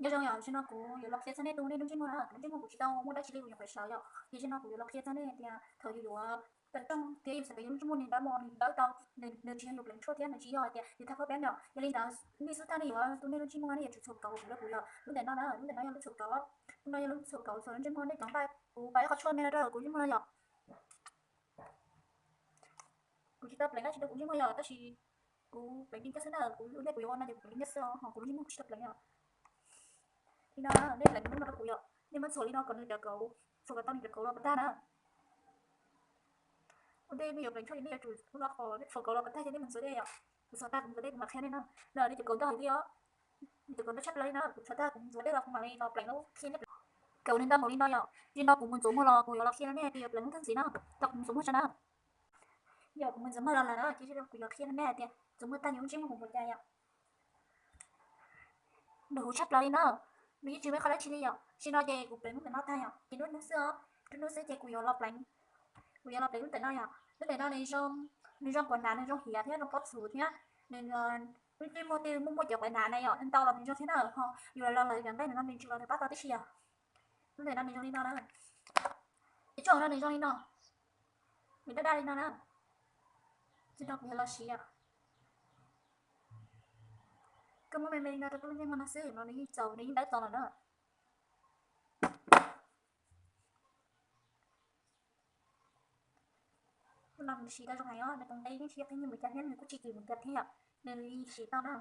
giờ trong nhà trên nó cũng nhiều lọc xe này tôi nên đúng chứ mà đúng chứ mà cũng chỉ đâu muốn đã chỉ lưu nhập phải sao vậy thì trên nó cũng nhiều lọc xe này thì thời dụ tận trong cái sẽ phải dùng chung nên đã mòn đã đâu nên chỉ lục lên số tiền là chỉ rồi thì ta có bé nào cho nên là đi số ta này tôi nên đúng chứ mà này chụp chụp cầu cũng được lúc này nó đã lúc này nó chụp cầu lúc này nó chụp cầu rồi trên con đấy chẳng phải cũng phải có cho nên là cũng chứ mà vậy cũng chỉ tập lại chỉ được cũng chứ mà vậy ta chỉ cũng phải đi cái nào cũng lúc này cũng nó thì cũng đi sao họ cũng chỉ muốn tập lại thì nó nên là những nó cũng vậy nhưng mà số nó còn được cầu số cái tao được cầu là bắt ta đó đây bây giờ mình cho những cái chủ nó có số cầu là bắt ta cho nên mình số đây ạ số ta cũng số đây mà khen nên nó là đi chụp cầu tao thì đó chụp cầu nó chắc lấy nó số ta cũng số đây là không mà lấy nó lại nó khi nó cầu nên ta một đi nó ạ nhưng nó cũng muốn số một lò của nó khi nó nghe thì lấy thân gì nó tao cũng số một cho nó giờ cũng mình giống như là nó chỉ được của khi nó nghe thì giống như ta những chuyện của một ngày ạ đủ chắc lấy nó mình chỉ biết khai chi đi ạ chỉ nói về cũng lấy mình nói thay ạ chỉ nói nó sẽ chạy của lọc lạnh của lọc lạnh lúc nào ạ lúc này nó nên trong quần này trong hìa thế nó có sụt nhá nên cái mô tiêu muốn mua chợ quần này ạ nên tao là mình cho thế nào họ vừa là lời gần đây là mình chưa được bắt tao tí xìa lúc này nó mình cho đi nó đó cái chỗ nó mình cho đi nó mình đã đi nó đó chỉ đọc là xìa cái món mình nó được lên nó sẽ nó đi chầu đi đáy tao là đó làm xì tao trong này á, trong đây cái xì cái như mình chán mình cũng chỉ kịp một cái thế ạ, nên đi xì tao đó.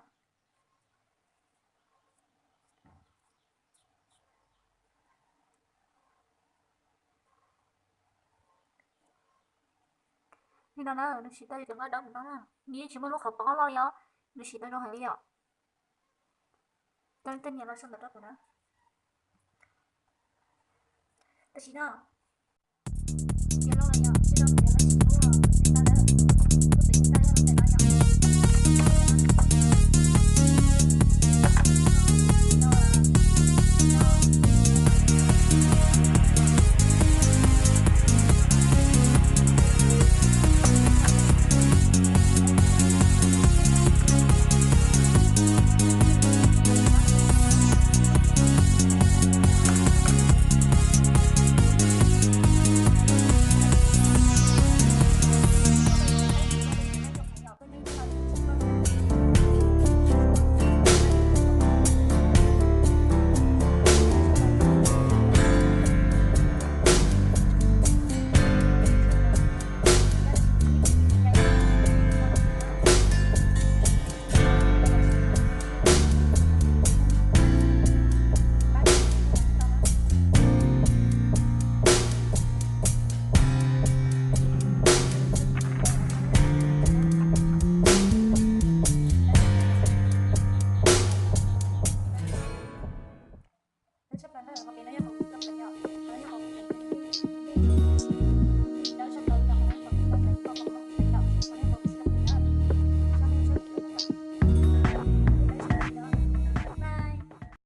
Nên nó xì tao đừng có đâu mình đó, nghĩ chỉ muốn lúc học bỏ lo á, nó xì tao trong này đi ạ. Tên tên nhà nó xong được đó của nó. Tao xì nó. Giờ lo là giờ, giờ nó xì nó mình tao đó. Nó bị tao nó tại nó nhở. Chấp nhận là có cái